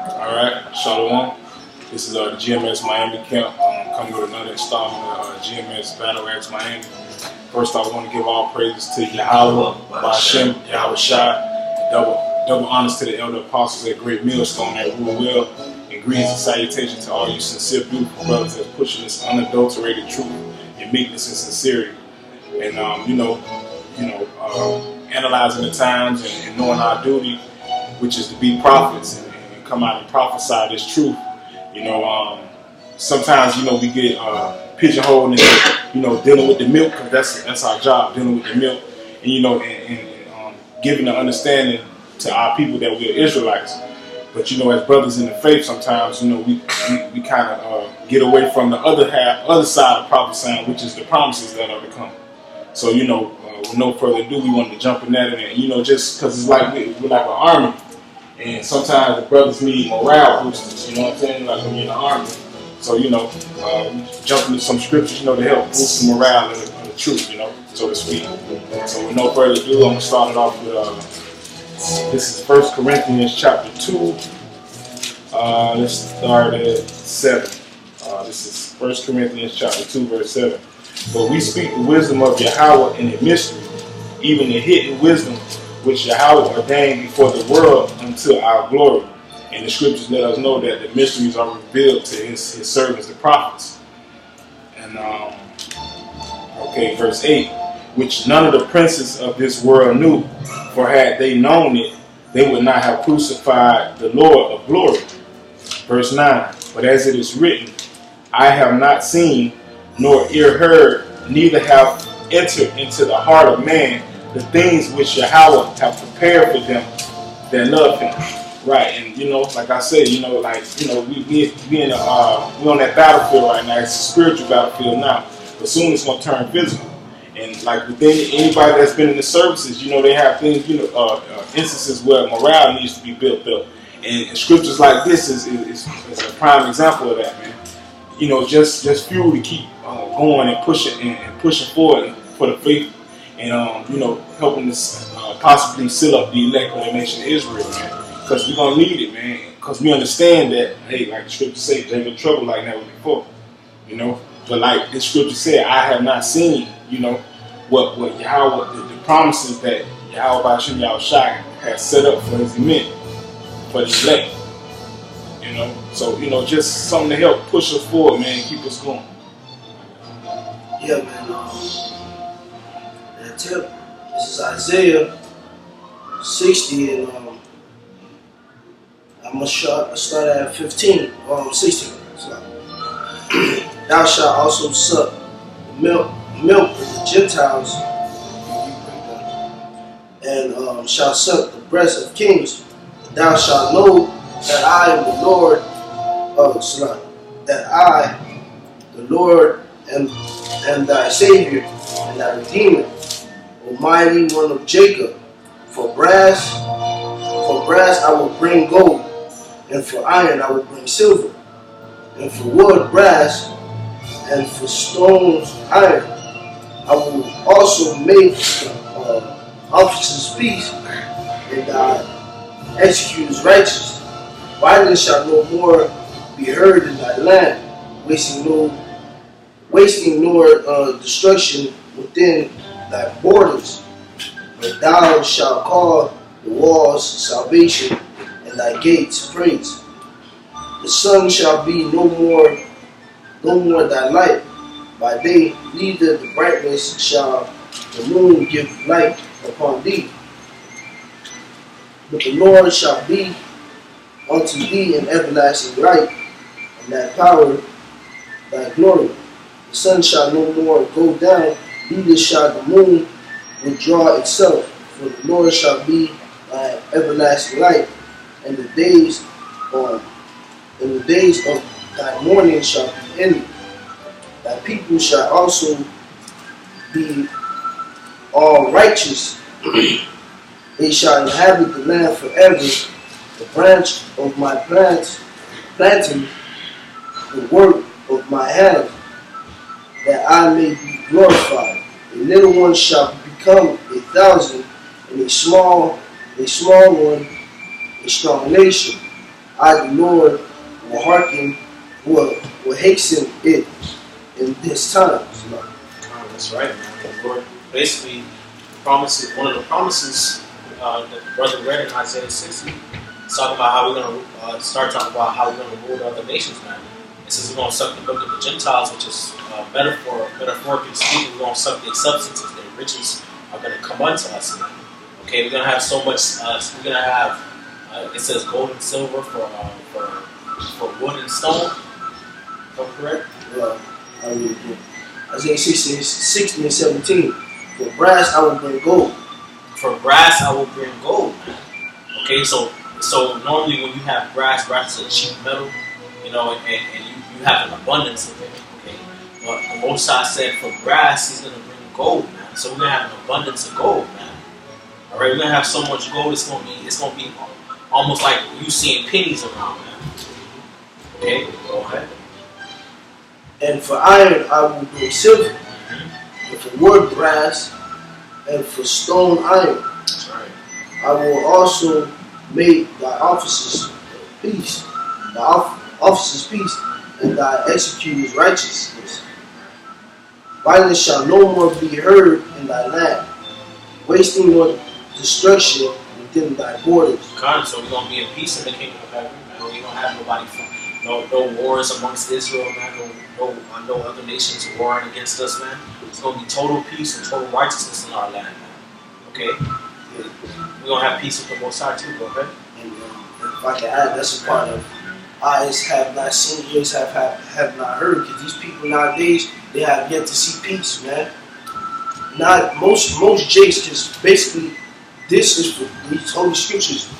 All right, Shalom. This is the GMS Miami camp. Coming with another installment of GMS Battle Axe Miami. First, I want to give all praises to Yahweh, Bashem, Yahweh Shai. Double honors to the elder apostles at Great Millstone at Rule Well, and greetings and salutations to all you sincere, beautiful brothers that's pushing this unadulterated truth in meekness and sincerity. And analyzing the times and knowing our duty, which is to be prophets and come out and prophesy this truth. Sometimes we get pigeonholed into dealing with the milk, because that's our job, dealing with the milk, and giving the understanding to our people that we're Israelites. But as brothers in the faith, sometimes we kind of get away from the other side of prophesying, which is the promises that are to come. So with no further ado, we wanted to jump in that, and just because it's like we're like an army. And sometimes the brothers need morale boosters, you know what I'm saying? Like when you're in the army. So, we jump into some scriptures, to help boost the morale of the truth, so to speak. So with no further ado, I'm going to start it off with, this is 1 Corinthians chapter 2. Let's start at 7. This is 1 Corinthians chapter 2, verse 7. But we speak the wisdom of Yahweh in a mystery, even the hidden wisdom which Yahweh ordained before the world unto our glory. And the scriptures let us know that the mysteries are revealed to his servants, the prophets. And verse 8, which none of the princes of this world knew, for had they known it, they would not have crucified the Lord of glory. Verse 9, but as it is written, I have not seen, nor ear heard, neither have entered into the heart of man the things which Yahweh have prepared for them that love him. Right, and like I said, we on that battlefield right now. It's a spiritual battlefield now, but soon it's gonna turn physical. And like within anybody that's been in the services, they have things, instances where morale needs to be built up. And scriptures like this is a prime example of that, man. Just fuel to keep going and pushing forward for the faith. And helping us possibly seal up the elect of the nation of Israel, man. Because we're gonna need it, man. Because we understand that, hey, like the scripture says, there's been trouble like never before, But like the scripture said, I have not seen, what Yahweh, the promises that Yahweh Bashem Yahweh Shai has set up for his men, for the elect, So just something to help push us forward, man, and keep us going. Yeah, man. That tip. This is Isaiah 60, and I'm gonna start at 16. Thou shalt also suck the milk of the Gentiles, and shalt suck the breast of kings. Thou shalt know that I am the Lord, that I, the Lord, am thy Savior and thy Redeemer, Almighty One of Jacob. For brass I will bring gold, and for iron I will bring silver, and for wood brass, and for stones iron. I will also make officers peace, and thy executors righteous. Violence shall no more be heard in thy land, wasting nor destruction within thy borders. But thou shalt call the walls salvation, and thy gates praise. The sun shall be no more thy light by day, neither the brightness shall the moon give light upon thee. But the Lord shall be unto thee an everlasting light, and thy power thy glory. The sun shall no more go down, neither shall the moon withdraw itself, for the Lord shall be thy everlasting light, and the days of thy mourning shall be ended. Thy people shall also be all righteous. They shall inhabit the land forever. The branch of my planting, the work of my hand, that I may be glorified. A little one shall become 1,000, and a small one a strong nation. I, the Lord, will hearken, will hasten it in this time. That's right, man. The Lord basically promises, one of the promises that the brother read in Isaiah 60, it's talking about how we're going to start talking about how we're going to rule the other nations, man. It says we're going to suck the milk of the Gentiles, which is metaphorically speaking, we're going to suck their substances, their riches are going to come unto us, man. Okay, we're going to have so much, we're going to have, it says gold and silver for wood and stone, if I'm correct? I mean, Isaiah 60 and 17. For brass I will bring gold. For brass I will bring gold, man. Okay, so normally when you have brass is a cheap metal, you know, and you have an abundance of it, okay? But the Most High said for brass he's going to bring gold, man. So we're going to have an abundance of gold, man. All right, we're going to have so much gold, it's going to be almost like you seeing pennies around, man. Okay, go ahead. And for iron I will bring silver, and for wood brass, and for stone iron. That's right. I will also make thy officers peace, and thy executors righteousness. Violence shall no more be heard in thy land, wasting nor destruction within thy borders. God, so we're gonna be in peace in the kingdom of heaven, man. We don't have nobody no wars amongst Israel, man. No other nations warring against us, man. It's gonna be total peace and total righteousness in our land, man. Okay? We're gonna have peace with the Most High too, go ahead. And if I can add, that's a part of eyes have not seen, ears have not heard. Because these people nowadays, they have yet to see peace, man. Not most Jakes, because basically this is for these holy scriptures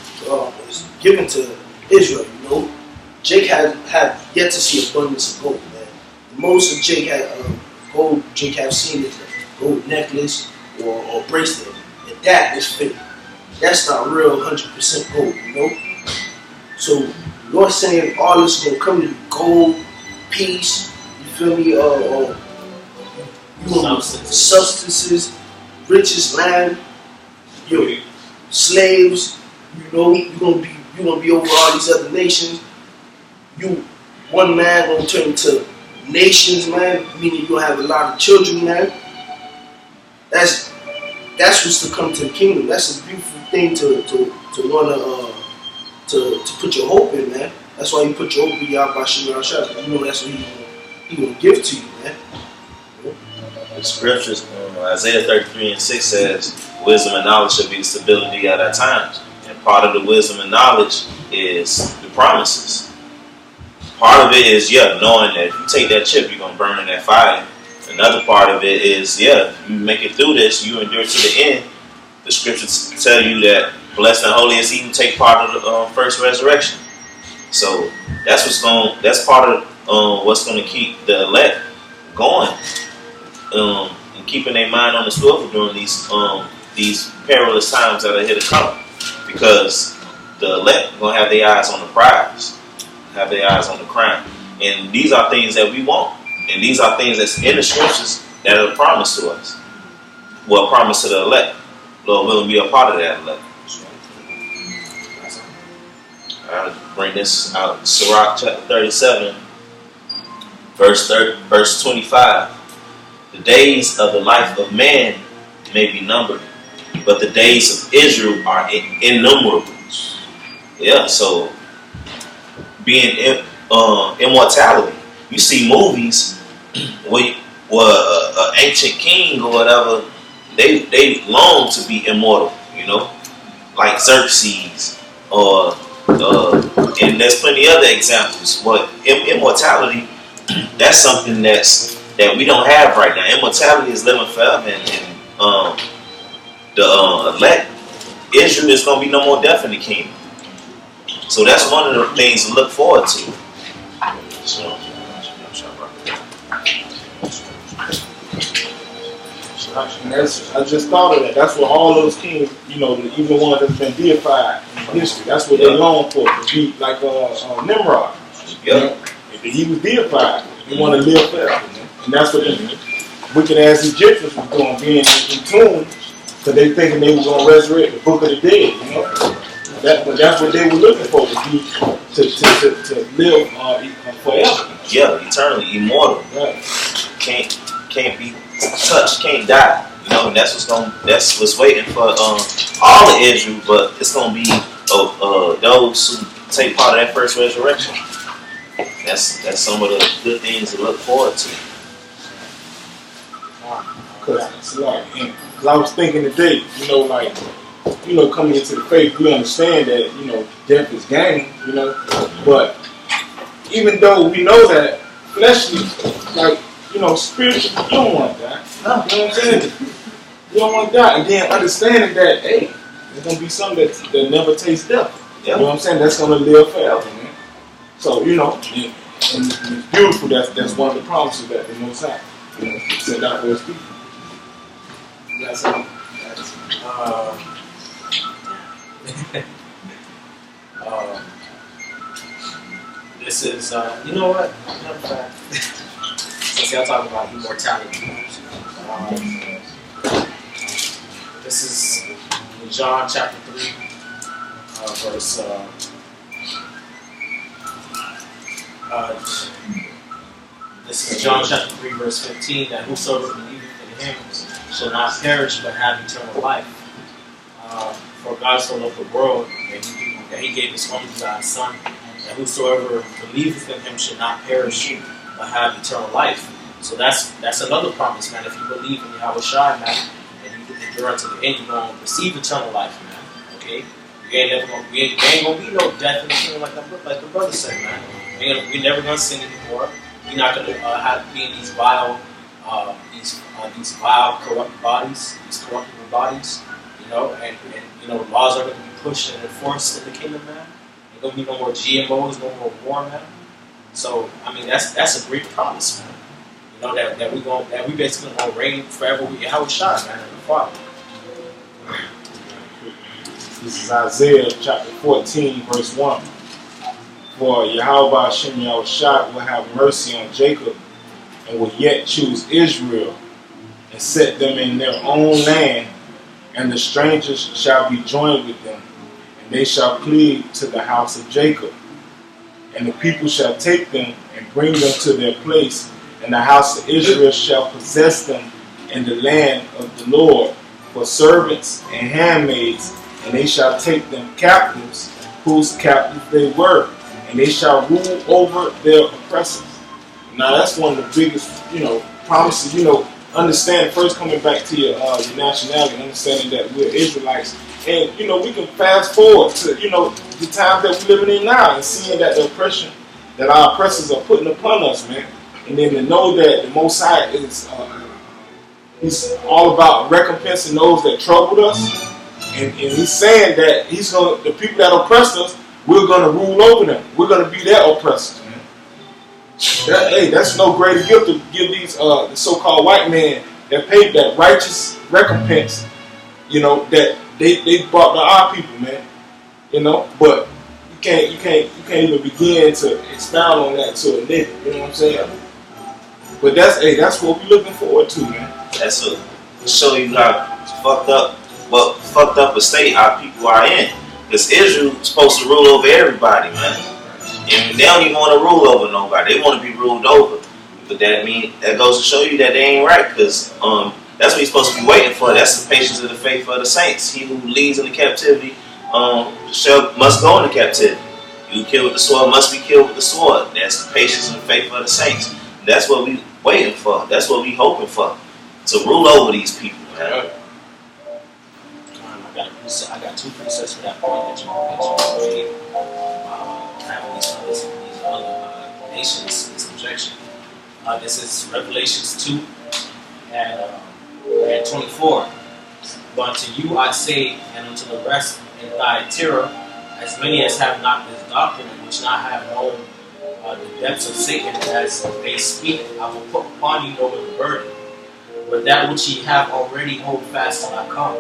is given to Israel. You know, Jake have yet to see abundance of gold, man. Most of Jake had gold. Jake have seen is a gold necklace or bracelet, and that is fake. That's not real 100% gold, you know. So the Lord saying all this is gonna come to you: gold, peace. You feel me? Substances, riches, land, slaves. You know, you're gonna be over all these other nations. You, one man, gonna turn into nations, man. Meaning you'll have a lot of children, man. That's what's to come to the kingdom. That's a beautiful thing to wanna to put your hope in, man. That's why you put your hope in Yahweh Shem Yahshua. You know that's what he gonna give to you, man. The scriptures, Isaiah 33:6 says, wisdom and knowledge should be the stability at our times. And part of the wisdom and knowledge is the promises. Part of it is, knowing that if you take that chip, you're going to burn in that fire. Another part of it is, if you make it through this, you endure to the end. The scriptures tell you that blessed and holy is he who take part of the first resurrection. So that's part of what's going to keep the elect going. And keeping their mind on the swivel during these perilous times that are here to come, because the elect are gonna have their eyes on the prize, have their eyes on the crown, and these are things that we want, and these are things that's in the scriptures that are promised to us. Well, promised to the elect. Lord willing, be a part of that elect. I'll bring this out. Sirach chapter 37, verse 25. The days of the life of man may be numbered, but the days of Israel are innumerable. Yeah, so being immortality. You see movies where an ancient king or whatever, they long to be immortal, you know, like Xerxes, and there's plenty other examples. But immortality, that's something that we don't have right now. Immortality is living forever, and the elect Israel is going to be no more death in the kingdom. So that's one of the things to look forward to. So, and I just thought of that. That's what all those kings, you know, even the ones that's been deified in history, that's what they long for, to be like Nimrod. You know? If he was deified, they want to live forever. And that's what the wicked ass Egyptians was doing, being in tune, because they thinking they were going to resurrect the book of the dead, you know? But that's what they were looking for, to live forever. Yeah, eternally, immortal. Right. Can't be touched, can't die. You know, and that's what's waiting for all of Israel, but it's gonna be those who take part of that first resurrection. That's some of the good things to look forward to. Cause I was thinking today, coming into the faith, we understand that, death is gain, but even though we know that fleshly, spiritually, you don't want to die. You know what I'm saying? You don't want to die. And then understanding that, hey, there's going to be something that never tastes death. Yeah. You know what I'm saying? That's going to live forever, man. So, and it's beautiful. That's one of the promises that the Most High, sent out for His people. That's all. This is, you know what? Since y'all talking about immortality, this is in John chapter 3, verse. This is John chapter 3, verse 15. That whosoever believeth in Him shall not perish but have eternal life. For God so loved the world that He gave His only begotten Son, that whosoever believeth in Him should not perish but have eternal life. So that's another promise, man. If you believe in Yahweh Shai, man, and you endure unto the end, you're going to receive eternal life, man. Okay? We ain't gonna be no death in the kingdom like the brother said, man. We're never gonna sin anymore. We're not gonna have to be in these vile, corrupt bodies, these corruptible bodies. And laws are going to be pushed and enforced in the kingdom, man. There's going to be no more GMOs, no more war, man. So, I mean, that's a great promise, man. That we basically going to reign forever with Yahweh Shai, man, and the Father. This is Isaiah chapter 14, verse 1. For Yahweh Hashem Yahweh Shai will have mercy on Jacob and will yet choose Israel and set them in their own land. And the strangers shall be joined with them, and they shall cleave to the house of Jacob. And the people shall take them and bring them to their place, and the house of Israel shall possess them in the land of the Lord for servants and handmaids, and they shall take them captives, whose captives they were, and they shall rule over their oppressors. Now that's one of the biggest, promises, understand first coming back to your nationality, understanding that we're Israelites, and we can fast forward to the times that we're living in now and seeing that the oppression that our oppressors are putting upon us, man, and then to know that the Most High is He's all about recompensing those that troubled us, and He's saying that the people that oppressed us, we're gonna rule over them. We're gonna be their oppressors. That's no greater gift to give these the so-called white men that paid that righteous recompense, that they brought to our people, man. But you can't even begin to expound on that to a nigga. You know what I'm saying? But that's what we're looking forward to, man. That's to show you how fucked up a state our people are in. Because Israel's supposed to rule over everybody, man. And they don't even want to rule over nobody. They want to be ruled over. But that goes to show you that they ain't right. Because that's what you're supposed to be waiting for. That's the patience of the faith of the saints. He who leads into captivity must go into captivity. He who killed with the sword must be killed with the sword. That's the patience and the faith of the saints. That's what we waiting for. That's what we hoping for. To rule over these people, man. I got two precepts for that point that you mentioned. Having these other nations in subjection. This is Revelations 2 and 24. But unto you I say, and unto the rest in Thyatira, as many as have not this doctrine, and which not have known the depths of Satan as they speak, I will put upon you no other burden. But that which ye have already hold fast till I come.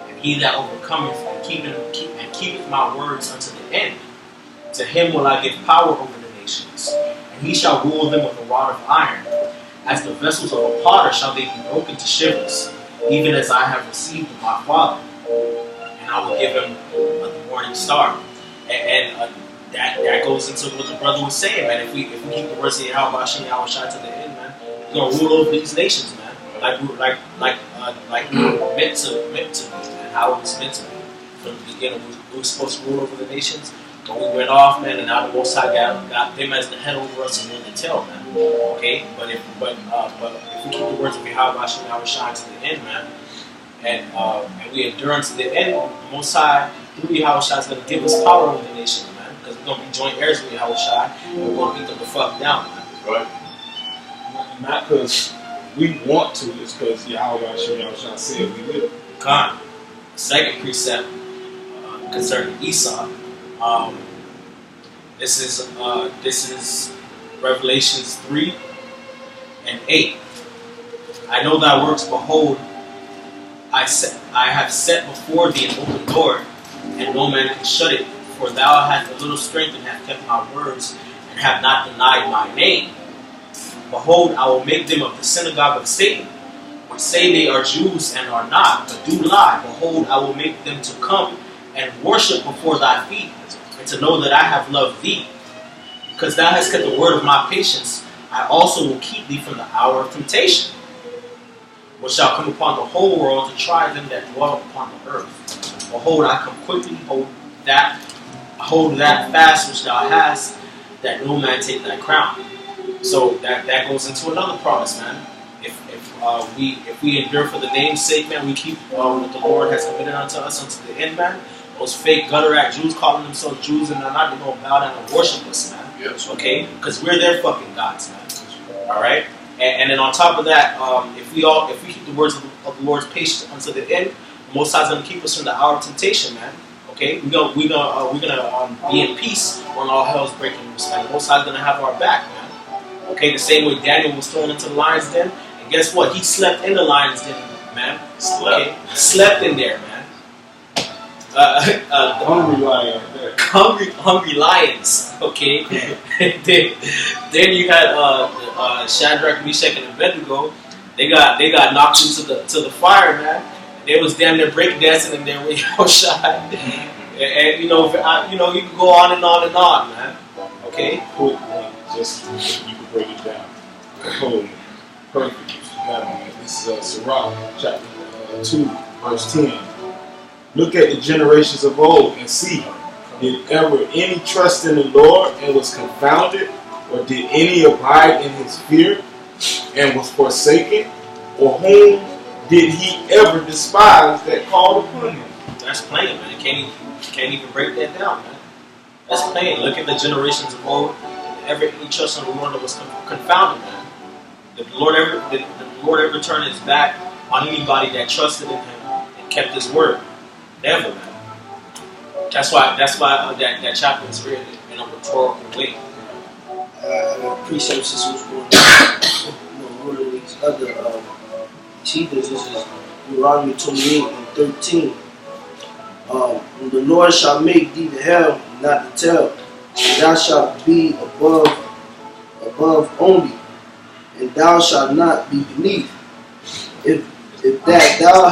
And he that overcometh and keepeth my words unto the end, to him will I give power over the nations, and he shall rule them with a rod of iron. As the vessels of a potter shall they be broken to shivers, even as I have received of my Father. And I will give him morning star. And that goes into what the brother was saying, man. If we keep the words of Yahweh Shem Yahweh Shai to the end, man, we're gonna rule over these nations, man. Like we were meant to be, man. How it was meant to be from the beginning. We were supposed to rule over the nations, but we went off, man, and now the Most High got them as the head over us and we're the tail, man. Okay, but if we keep the words of Yahweh Shem Yahweh Shai to the end, man, and we endure unto the end, the Most High through Yahweh Shai is gonna give us power over the nations, man, because we're gonna be joint heirs with Yahweh Shai, and we're gonna beat them the fuck down, man. Right. Not because we want to, it's because Yahweh Shai said we will. Con. Second precept concerning Esau. This is Revelations 3 and 8. I know thy works, behold, I have set before thee an open door, and no man can shut it. For thou hast a little strength and hast kept my words, and have not denied my name. Behold, I will make them of the synagogue of Satan, which say they are Jews and are not, but do lie. Behold, I will make them to come and worship before thy feet, and to know that I have loved thee. Because thou hast kept the word of my patience, I also will keep thee from the hour of temptation, which shall come upon the whole world to try them that dwell upon the earth. Behold, I come quickly, hold that fast which thou hast, that no man take thy crown. So that goes into another promise, man. If we endure for the name's sake, man, we keep what the Lord has committed unto us unto the end, man. Those fake gutter act Jews calling themselves Jews and they're not going to bow down and worship us, man. Yes. Okay? Because we're their fucking gods, man. Alright? And then on top of that, if we keep the words of the Lord's patience unto the end, the Most High is going to keep us from the hour of temptation, man. Okay? We're gonna be in peace when all hell's breaking loose, man. The Most High is going to have our back, man. Okay? The same way Daniel was thrown into the lion's den, and guess what? He slept in the lion's den, man. Slept. Okay? Slept in there, man. Hungry lion. Hungry lions. Okay. then you had Shadrach, Meshach, and Abednego. They got knocked into the fire, man. They was damn near breakdancing in there with Yahushua. And you can go on and on and on, man. Okay. Quick one, just you can break it down. Holy, perfect. This is Sirach chapter 2, verse 10. Look at the generations of old and see, did ever any trust in the Lord and was confounded, or did any abide in his fear and was forsaken, or whom did he ever despise that called upon him? That's plain, man. Can't even break that down, man. That's plain. Look at the generations of old. Ever any trust in the Lord that was confounded, man. Did the Lord ever turn his back on anybody that trusted in him and kept his word? Never, man. That's why that chapter is written in a rhetorical way. Precepts is what's going on. One of these other teachings. This is Deuteronomy 28 and 13. The Lord shall make thee the head, not the tail, and thou shalt be above only, and thou shalt not be beneath. If that thou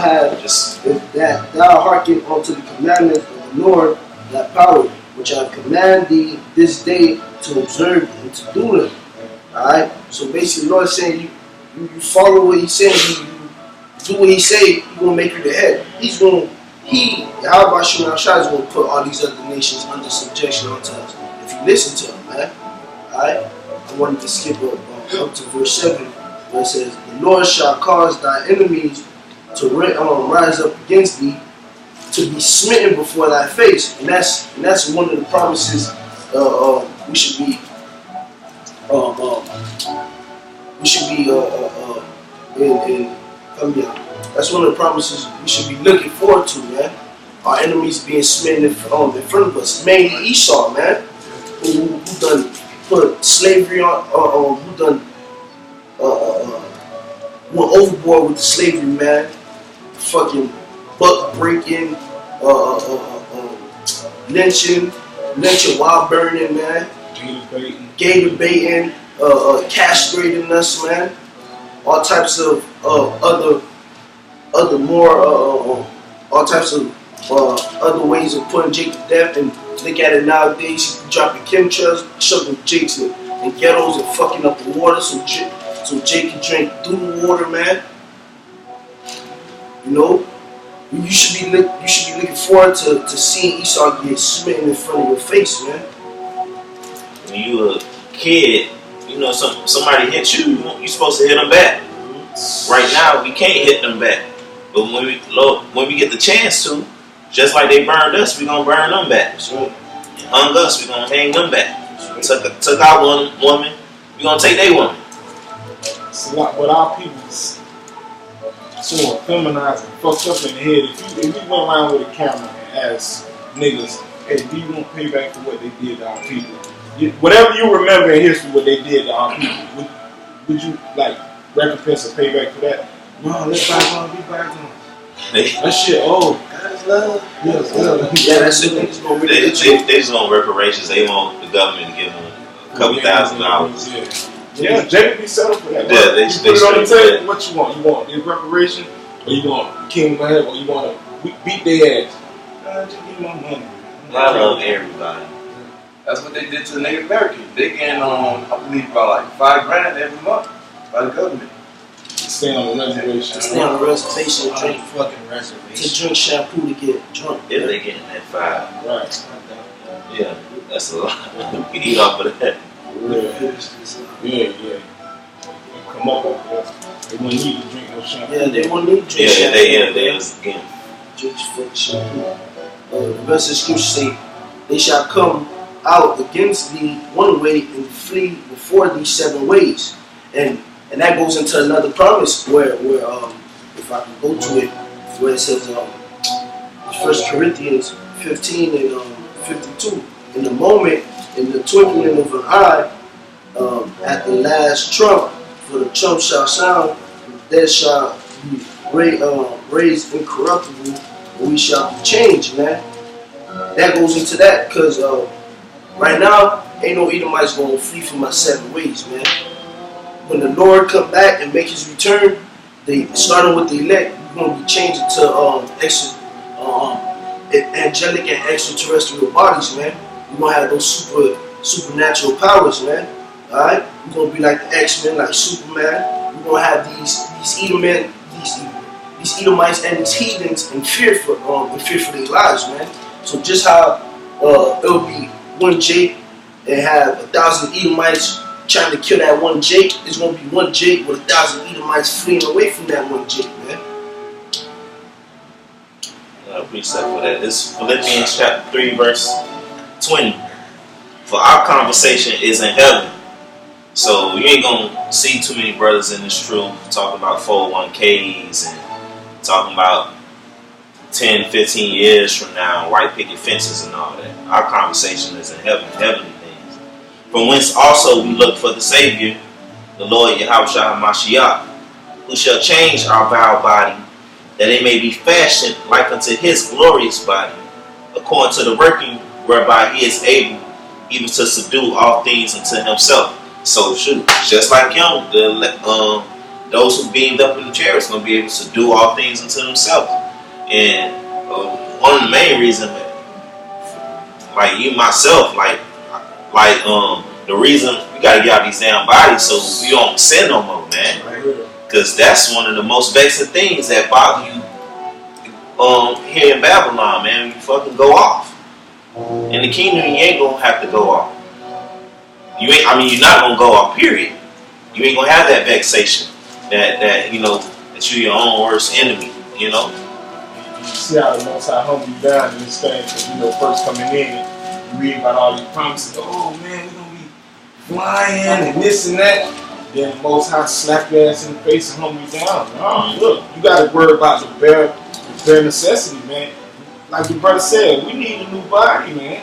hearken unto the commandments of the Lord thy power, which I command thee this day to observe and to do them. Alright? So basically the Lord is saying you follow what he's saying, you do what he say, he's gonna make you the head. Yahweh Shem Shai is gonna put all these other nations under subjection unto us. If you listen to him, man. Alright? I wanted to skip up to verse 7. Where it says, the Lord shall cause thy enemies to rise up against thee, to be smitten before thy face. And that's one of the promises we should be that's one of the promises we should be looking forward to, man. Our enemies being smitten in front of us. Mainly Esau, man. Who done put slavery on, who done went overboard with the slavery, man. Fucking buck breaking, lynching, while burning, man. Gator baiting, castrating us, man. All types of all types of other ways of putting Jake to death. And look at it nowadays, dropping chemtrails, shoving Jakes in ghettos and fucking up the water so Jake can drink through the water, man. You know, you should be looking forward to seeing Esau get smitten in front of your face, man. When you a kid, you know, somebody hit you, you're supposed to hit them back. Right now, we can't hit them back. But when we get the chance to, just like they burned us, we gonna burn them back. So, Hung us, we gonna hang them back. Took our woman, we gonna take their woman. It's a lot, but our people's so feminized and fucked up in the head. If you went around with a camera and asked niggas, hey, do you want to pay back for what they did to our people? Whatever you remember in history, what they did to our people, would you like recompense or pay back for that? No, let's bygone be bygone. That shit old. God's love. Yes, love. Yeah, that's it. They just want reparations. They want the government to give them a couple $1,000. Yeah, Jake be settled for that. Yeah, they put it on the table. What you want? You want the reparation, or you want King of Heaven, or you want to beat their ass? Just give me my money. I love everybody. That's what they did to the Native Americans. They getting I believe about like $5,000 every month by the government. Stay on the reservation. Stay on the reservation On the fucking reservation. to drink shampoo to get drunk. If they getting that $5, Right. yeah, that's a lot. We eat off of that. Yeah. Come up with that. They wouldn't need to drink no shampoo. Yeah, they won't need to drink shampoo. They was getting. Drink fucking shampoo. The rest of the scripture say, they shall come out against thee one way and flee before thee 7 ways. And that goes into another promise where if I can go to it, where it says 1 Corinthians 15 and 52. In the moment, in the twinkling of an eye, at the last trump, for the trump shall sound, there shall be raised incorruptible, and we shall be changed, man. That goes into that, because right now, ain't no Edomites going to flee from my 7 ways, man. When the Lord come back and make his return, they starting with the elect, we're going to be changing to angelic and extraterrestrial bodies, man. We're going to have those supernatural powers, man. Alright? We're going to be like the X-Men, like Superman. We're going to have these Edomites and these heathens in fear for their lives, man. So just how it'll be one Jake and have 1,000 Edomites trying to kill that one Jake, it's going to be one Jake with 1,000 Edomites fleeing away from that one Jake, man. I appreciate for that. This Philippians chapter 3, verse 20. For our conversation is in heaven. So you ain't going to see too many brothers in this truth talking about 401ks and talking about 10, 15 years from now, white picket fences and all that. Our conversation is in heaven, heavenly things. From whence also we look for the Savior, the Lord Yahushua HaMashiach, who shall change our vile body, that it may be fashioned like unto his glorious body, according to the working whereby he is able even to subdue all things unto himself. So shoot, just like him, those who beamed up in the chariots going to be able to subdue all things unto themselves. And one of the main reasons, like you myself, like the reason we gotta get out these damn bodies so we don't sin no more, man. Because that's one of the most vexing things that bother you here in Babylon, man. You fucking go off. In the kingdom, you ain't gonna have to go off. You're not gonna go off, period. You ain't gonna have that vexation that you're your own worst enemy, you know. You see how the Most High humble you down in this thing, because first coming in, you read about all these promises. Oh man, we're gonna be flying and this and that. Then the Most High slap your ass in the face and humble you down. Oh, look, you gotta worry about the bare necessity, man. Like the brother said, we need a new body, man.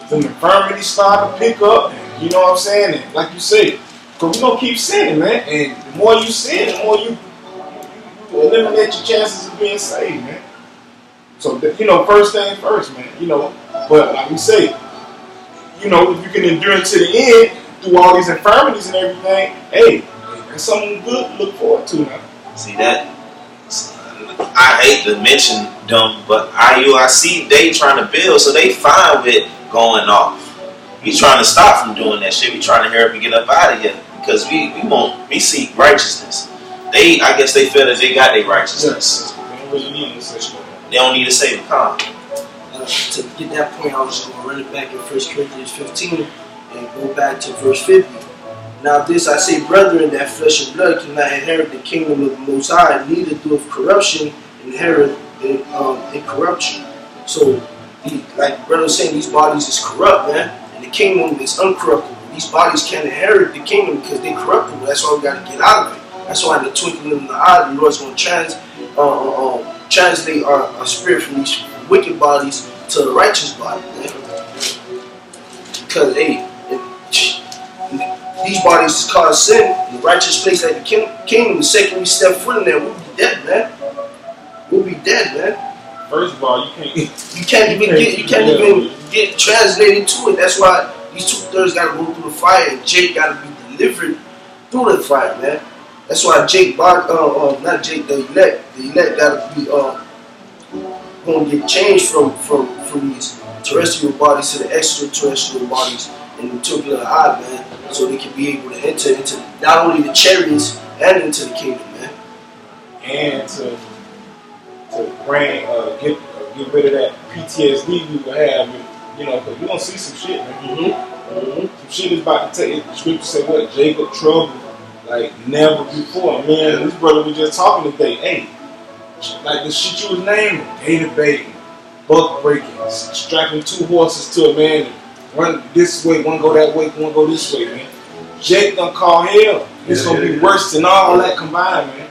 Some infirmity start to pick up, and you know what I'm saying? And like you said, because we're gonna keep sinning, man. And the more you sin, the more you eliminate your chances of being saved, man. So, first thing first, man, but like we say, if you can endure to the end through all these infirmities and everything, hey, that's something good to look forward to now. See that? I hate to mention them, but IUIC, they trying to build, so they fine with going off. We trying to stop from doing that shit. We trying to hurry up and get up out of here because we seek righteousness. I guess they feel that they got their righteousness. They don't need to save a calm. To get that point, I was just going to run it back in 1 Corinthians 15 and go back to verse 50. Now this I say, brethren, that flesh and blood cannot inherit the kingdom of the Most High, neither doeth corruption inherit incorruption. So, like the brother was saying, these bodies is corrupt, man, and the kingdom is uncorruptible. These bodies can't inherit the kingdom because they're corruptible. That's why we got to get out of it. That's why in the twinkling of the eye, the Lord's going to translate our spirit from these wicked bodies to the righteous body, man. Because, hey, these bodies is called sin, the righteous place at the kingdom. The second we step foot in there, we'll be dead, man. We'll be dead, man. First of all, you can't even get translated to it. That's why these 2/3 got to go through the fire, and Jake got to be delivered through the fire, man. That's why Jake, not Jake, the elect got to be going to get changed from these terrestrial bodies to the extraterrestrial bodies in the twinkling of the eye, man, so they can be able to enter into not only the chariots and into the kingdom, man. And to bring get rid of that PTSD we will have, you know, because we're gonna see some shit, man. Some shit is about to take. The scripture say what? Jacob trouble like never before. Man, this brother was just talking today. Hey, like the shit you was naming, data baiting, buck breaking, strapping 2 horses to a man and run this way, one go that way, one go this way, man. Jake done call hell. It's gonna be worse than all that combined, man.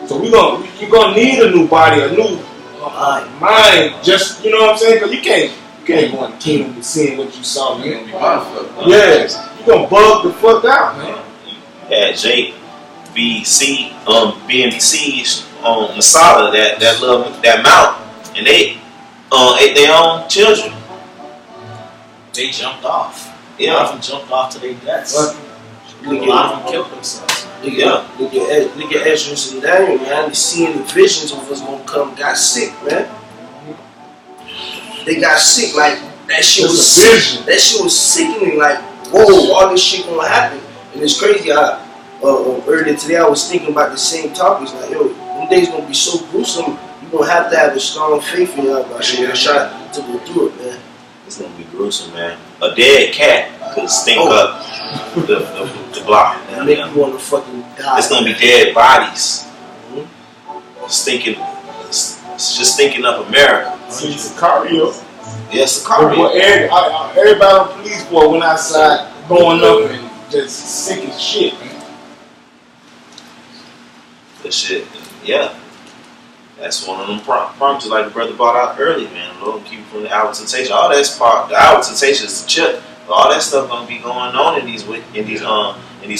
So you're gonna need a new body, a new mind. Just, you know what I'm saying? Because you can't go in the kingdom with seeing what you saw, man. Yes, you gonna bug the fuck out, man. Yeah, Jake being besieged on Masada, that mount, and they ate their own children. They jumped off. Yeah. A lot of them jumped off to their deaths. A lot of them killed themselves. Look at Ezra and Daniel, man. They seeing the visions of what's gonna come. Got sick, man. They got sick. Like that shit was sick. That shit was sickening. Like, whoa, all this shit gonna happen. And it's crazy. Earlier today, I was thinking about the same topics. Like, yo, them days gonna be so gruesome. You gonna have to have a strong faith in y'all. Shot to go through it, man. It's gonna be gruesome, man. A dead cat could stink up the block. Make you want to fucking die. It's gonna be dead bodies. Stinking. It's just stinking up America. It's Sicario. Yes, Sicario. Everybody on police boy went outside going up and just sick as shit, man. That shit, yeah. That's one of them promises, like the brother brought out earlier, man. Lord, keep you from the hour of temptation. All that's part. The hour of temptation is the chip. But all that stuff gonna be going on in these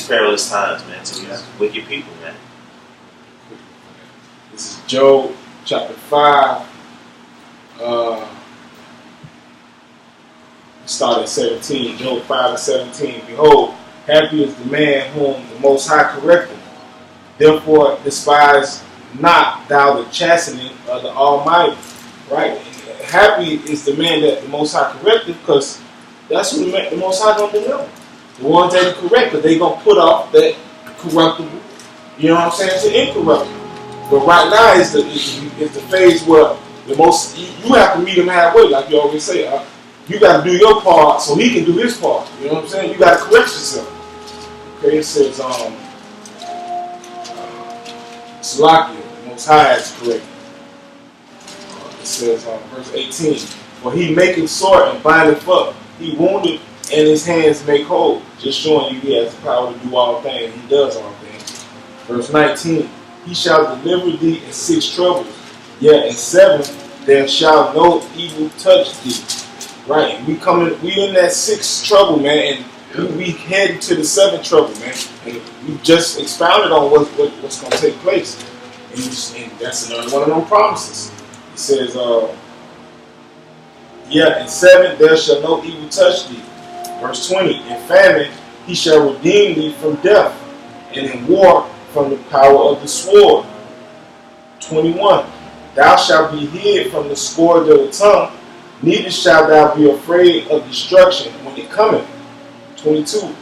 perilous times, man. To these wicked people, man. This is Job chapter 5. Start at 17. Job 5 and 17. Behold, happy is the man whom the Most High correcteth. Therefore, despise not thou the chastening of the Almighty. Right? Happy is the man that the Most High corrected, because that's who the Most High gonna deliver. The ones that are correct, because they gonna put off that corruptible, you know what I'm saying, to incorruptible. But right now is the phase where the most you have to meet him halfway, like you always say. You got to do your part so he can do his part. You know what I'm saying? You got to correct yourself. Okay, it says Salakia, the Most High is correct. It says verse 18, for he maketh sore and bindeth up. He wounded and his hands make whole. Just showing you he has the power to do all things. He does all things. Verse 19, he shall deliver thee in 6 troubles. Yet in 7 there shall no evil touch thee. Right, we in that 6th trouble, man, and we heading to the 7th trouble, man. And we just expounded on what's going to take place, and that's another one of those promises. It says, in 7 there shall no evil touch thee. Verse 20, in famine he shall redeem thee from death, and in war from the power of the sword. 21, Thou shalt be hid from the scourge of the tongue, neither shalt thou be afraid of destruction when it cometh. 22.